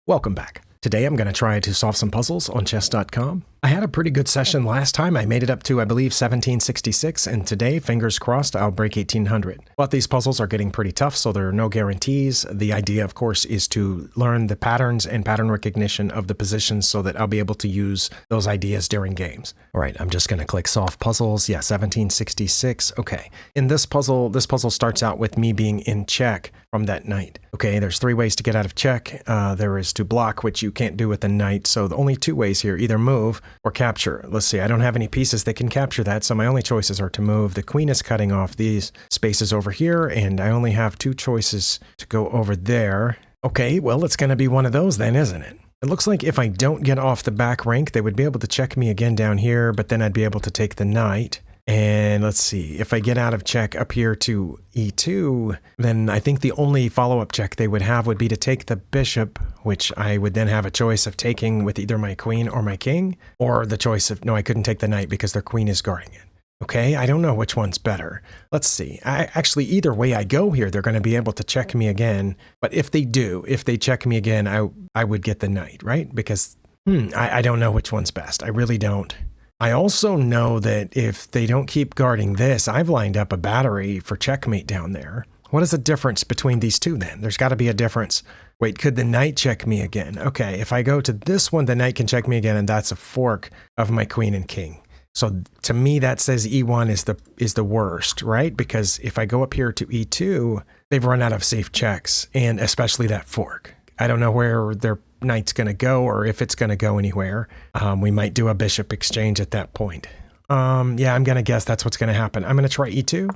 Welcome back. Today I'm going to try to solve some puzzles on chess.com. I had a pretty good session last time. I made it up to, I believe, 1766, and today, fingers crossed, I'll break 1800. But these puzzles are getting pretty tough, so there are no guarantees. The idea, of course, is to learn the patterns and pattern recognition of the positions so that I'll be able to use those ideas during games. All right, I'm just going to click Solve Puzzles. Yeah, 1766. Okay. In this puzzle starts out with me being in check from that knight. Okay, there's three ways to get out of check. There is to block, which you can't do with the knight, so the only two ways here, either move or capture. Let's see, I don't have any pieces that can capture that, so my only choices are to move. The queen is cutting off these spaces over here, and I only have two choices to go over there. Okay, well, it's going to be one of those then, isn't it? It looks like if I don't get off the back rank, they would be able to check me again down here, but then I'd be able to take the knight. And let's see, if I get out of check up here to e2, then I think the only follow-up check they would have would be to take the bishop, which I would then have a choice of taking with either my queen or my king, or the choice of, no, I couldn't take the knight because their queen is guarding it. Okay, I don't know which one's better. Let's see. Actually, either way I go here, they're going to be able to check me again. But if they check me again, I would get the knight, right? Because, I don't know which one's best. I really don't. I also know that if they don't keep guarding this, I've lined up a battery for checkmate down there. What is the difference between these two then? There's got to be a difference. Wait, could the knight check me again? Okay, if I go to this one, the knight can check me again, and that's a fork of my queen and king. So to me, that says E1 is the worst, right? Because if I go up here to E2, they've run out of safe checks, and especially that fork. I don't know where their knight's going to go or if it's going to go anywhere. We might do a bishop exchange at that point. Yeah, I'm going to guess that's what's going to happen. I'm going to try E2.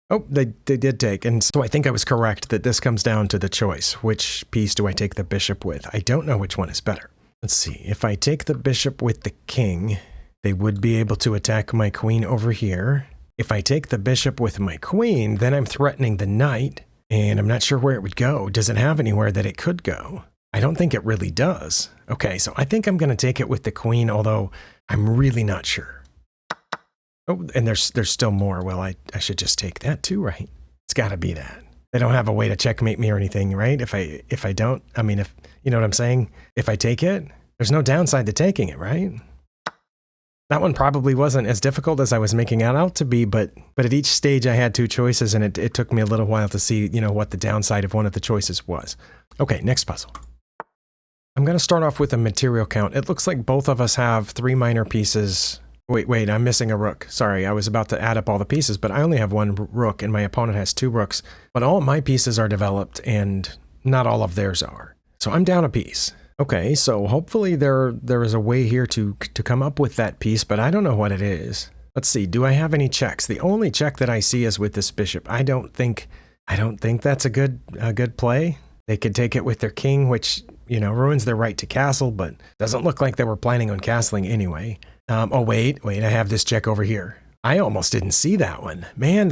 Oh, they did take. And so I think I was correct that this comes down to the choice. Which piece do I take the bishop with? I don't know which one is better. Let's see. If I take the bishop with the king, they would be able to attack my queen over here. If I take the bishop with my queen, then I'm threatening the knight. And I'm not sure where it would go. Does it have anywhere that it could go? I don't think it really does. Okay, so I think I'm going to take it with the queen, although I'm really not sure. Oh, and there's still more. Well, I should just take that too, right? It's got to be that. They don't have a way to checkmate me or anything, right? If I don't, I mean, if you know what I'm saying? If I take it, there's no downside to taking it, right? That one probably wasn't as difficult as I was making it out to be, but at each stage I had two choices, and it took me a little while to see, what the downside of one of the choices was. Okay, next puzzle. I'm going to start off with a material count. It looks like both of us have 3 minor pieces. Wait, I'm missing a rook. Sorry, I was about to add up all the pieces, but I only have 1 rook, and my opponent has 2 rooks. But all my pieces are developed, and not all of theirs are. So I'm down a piece. Okay, so hopefully there is a way here to come up with that piece, but I don't know what it is. Let's see, do I have any checks? The only check that I see is with this bishop. I don't think that's a good play. They could take it with their king, which, ruins their right to castle, but doesn't look like they were planning on castling anyway. Oh, wait, I have this check over here. I almost didn't see that one. Man,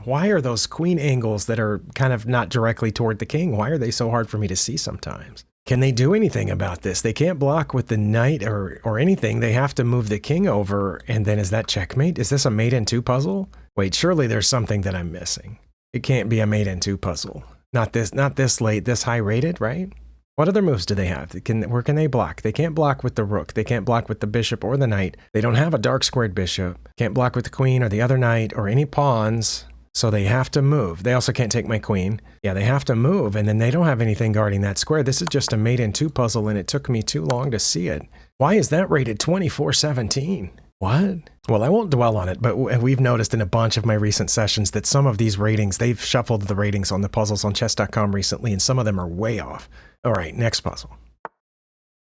why are those queen angles that are kind of not directly toward the king? Why are they so hard for me to see sometimes? Can they do anything about this? They can't block with the knight or anything. They have to move the king over, and then is that checkmate? Is this a mate in 2 puzzle? Wait, surely there's something that I'm missing. It can't be a mate in 2 puzzle. Not this late, this high rated, right? What other moves do they have? Where can they block? They can't block with the rook. They can't block with the bishop or the knight. They don't have a dark squared bishop. Can't block with the queen or the other knight or any pawns. So they have to move. They also can't take my queen. Yeah, they have to move, and then they don't have anything guarding that square. This is just a mate in 2 puzzle, and it took me too long to see it. Why is that rated 2417? What? Well, I won't dwell on it, but we've noticed in a bunch of my recent sessions that some of these ratings, they've shuffled the ratings on the puzzles on chess.com recently, and some of them are way off. All right, next puzzle.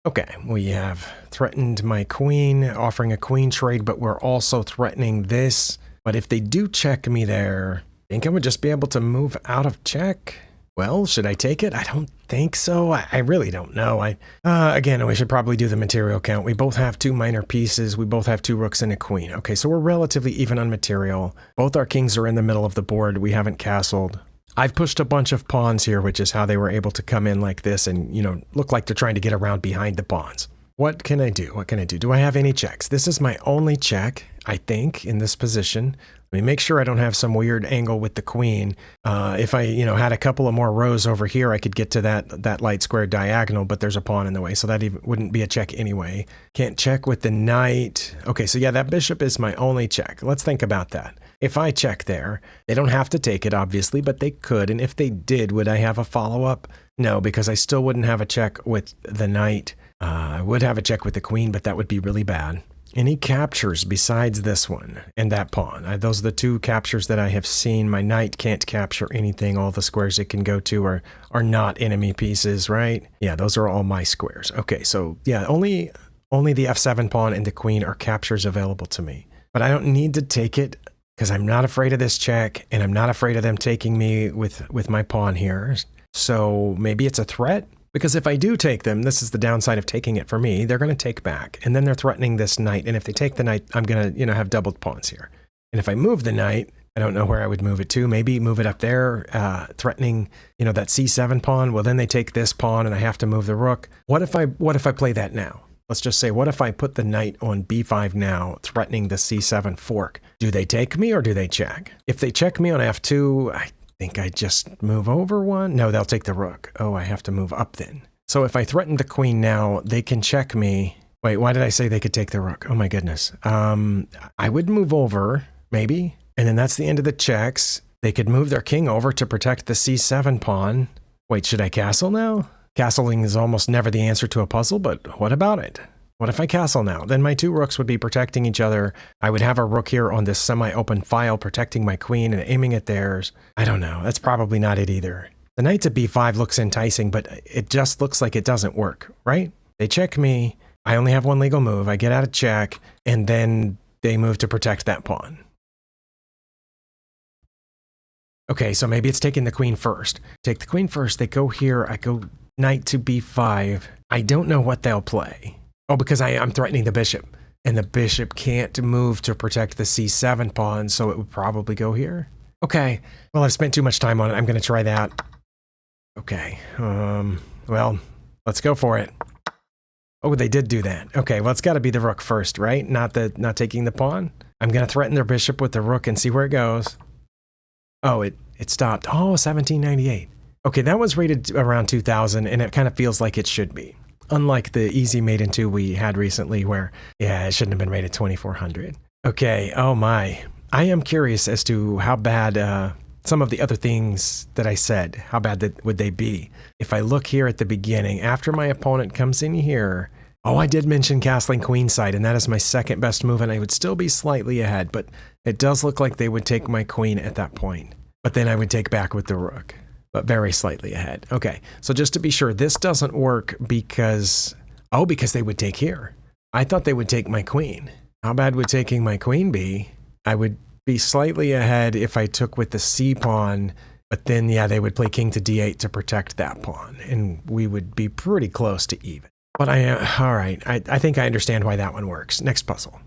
Okay, we have threatened my queen, offering a queen trade, but we're also threatening this. But if they do check me there, I think I would just be able to move out of check. Well, should I take it? I don't think so. I really don't know. Again, we should probably do the material count. We both have 2 minor pieces. We both have 2 rooks and a queen. Okay, so we're relatively even on material. Both our kings are in the middle of the board. We haven't castled. I've pushed a bunch of pawns here, which is how they were able to come in like this and, look like they're trying to get around behind the pawns. What can I do? What can I do? Do I have any checks? This is my only check, I think, in this position. Let me make sure I don't have some weird angle with the queen. If I, had a couple of more rows over here, I could get to that light square diagonal, but there's a pawn in the way, so that even wouldn't be a check anyway. Can't check with the knight. Okay, so yeah, that bishop is my only check. Let's think about that. If I check there, they don't have to take it, obviously, but they could. And if they did, would I have a follow-up? No, because I still wouldn't have a check with the knight. I would have a check with the queen, but that would be really bad. Any captures besides this one and that pawn? Those are the two captures that I have seen. My knight can't capture anything. All the squares it can go to are not enemy pieces, right? Yeah, those are all my squares. Okay, so yeah, only the f7 pawn and the queen are captures available to me. But I don't need to take it because I'm not afraid of this check, and I'm not afraid of them taking me with my pawn here. So maybe it's a threat? Because if I do take them, this is the downside of taking it for me, they're going to take back. And then they're threatening this knight. And if they take the knight, I'm going to, have doubled pawns here. And if I move the knight, I don't know where I would move it to. Maybe move it up there, threatening, that c7 pawn. Well, then they take this pawn and I have to move the rook. What if I play that now? Let's just say, what if I put the knight on b5 now, threatening the c7 fork? Do they take me or do they check? If they check me on f2, I think I just move over one. No, they'll take the rook. Oh, I have to move up then. So if I threaten the queen now, they can check me. Wait, why did I say they could take the rook? Oh my goodness. I would move over, maybe. And then that's the end of the checks. They could move their king over to protect the c7 pawn. Wait, should I castle now? Castling is almost never the answer to a puzzle, but what about it? What if I castle now? Then my two rooks would be protecting each other. I would have a rook here on this semi-open file protecting my queen and aiming at theirs. I don't know. That's probably not it either. The knight to b5 looks enticing, but it just looks like it doesn't work, right? They check me. I only have one legal move. I get out of check, and then they move to protect that pawn. Okay, so maybe it's taking the queen first. Take the queen first. They go here. I go knight to b5. I don't know what they'll play. Oh, because I'm threatening the bishop. And the bishop can't move to protect the c7 pawn, so it would probably go here. Okay, well, I've spent too much time on it. I'm going to try that. Okay, well, let's go for it. Oh, they did do that. Okay, well, it's got to be the rook first, right? Not taking the pawn. I'm going to threaten their bishop with the rook and see where it goes. Oh, it stopped. Oh, 1798. Okay, that was rated around 2000, and it kind of feels like it should be. Unlike the easy mate in 2 we had recently where, yeah, it shouldn't have been rated 2400. Okay, oh my. I am curious as to how bad some of the other things that I said, how bad would they be? If I look here at the beginning, after my opponent comes in here, oh, I did mention castling queenside, and that is my second best move, and I would still be slightly ahead, but it does look like they would take my queen at that point. But then I would take back with the rook. But very slightly ahead. Okay, so just to be sure, this doesn't work because they would take here. I thought they would take my queen. How bad would taking my queen be? I would be slightly ahead if I took with the c pawn, but then, yeah, they would play king to d8 to protect that pawn, and we would be pretty close to even. But all right, I think I understand why that one works. Next puzzle.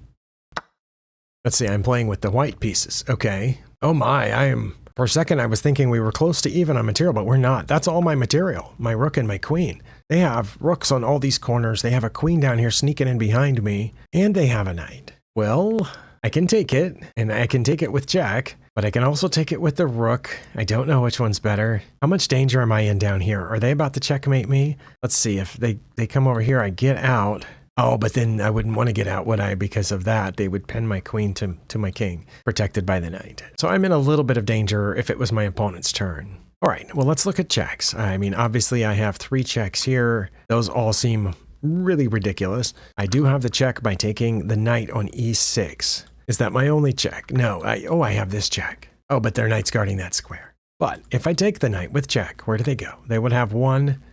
Let's see, I'm playing with the white pieces. Okay. Oh my, for a second, I was thinking we were close to even on material, but we're not. That's all my material, my rook and my queen. They have rooks on all these corners. They have a queen down here sneaking in behind me, and they have a knight. Well, I can take it, and I can take it with jack, but I can also take it with the rook. I don't know which one's better. How much danger am I in down here? Are they about to checkmate me? Let's see. If they come over here, I get out. Oh, but then I wouldn't want to get out, would I? Because of that, they would pin my queen to my king, protected by the knight. So I'm in a little bit of danger if it was my opponent's turn. All right, well, let's look at checks. I mean, obviously, I have 3 checks here. Those all seem really ridiculous. I do have the check by taking the knight on e6. Is that my only check? No, I have this check. Oh, but their knight's guarding that square. But if I take the knight with check, where do they go? They would have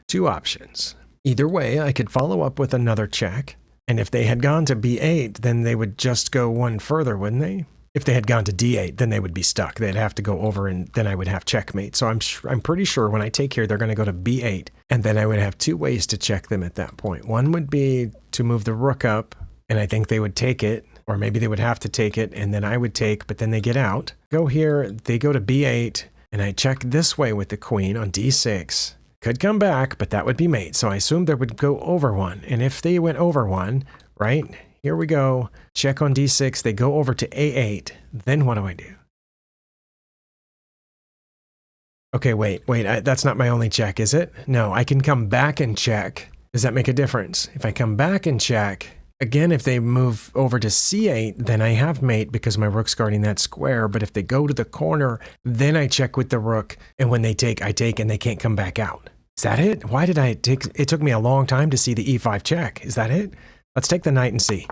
2 options. Either way, I could follow up with another check, and if they had gone to b8, then they would just go one further, wouldn't they? If they had gone to d8, then they would be stuck. They'd have to go over, and then I would have checkmate. So I'm pretty sure when I take here, they're going to go to b8, and then I would have 2 ways to check them at that point. One would be to move the rook up, and I think they would take it, or maybe they would have to take it, and then I would take, but then they get out. Go here, they go to b8, and I check this way with the queen on d6. could come back, but that would be mate. So I assumed they would go over one. And if they went over one, right, here we go. Check on D6. They go over to A8. Then what do I do? Okay, wait. That's not my only check, is it? No, I can come back and check. Does that make a difference? If I come back and check, again, if they move over to C8, then I have mate because my rook's guarding that square. But if they go to the corner, then I check with the rook. And when they take, I take, and they can't come back out. Is that it? Why did I take? It took me a long time to see the E5 check. Is that it? Let's take the knight and see.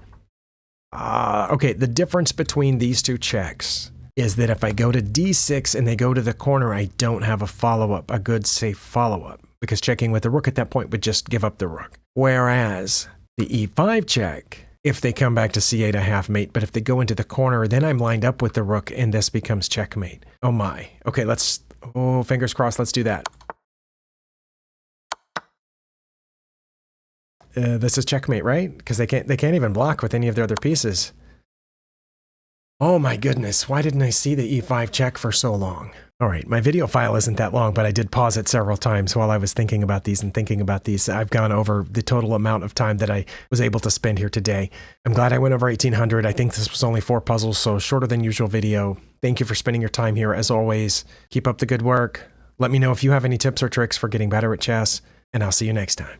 Okay, the difference between these two checks is that if I go to D6 and they go to the corner, I don't have a follow-up, a good safe follow-up, because checking with the rook at that point would just give up the rook. Whereas the E5 check, if they come back to C8, I have mate, but if they go into the corner, then I'm lined up with the rook and this becomes checkmate. Oh my. Okay, fingers crossed, let's do that. This is checkmate, right? Because they can't even block with any of their other pieces. Oh my goodness, why didn't I see the E5 check for so long? All right, my video file isn't that long, but I did pause it several times while I was thinking about these. I've gone over the total amount of time that I was able to spend here today. I'm glad I went over 1800. I think this was only 4 puzzles, so shorter than usual video. Thank you for spending your time here. As always, keep up the good work. Let me know if you have any tips or tricks for getting better at chess, and I'll see you next time.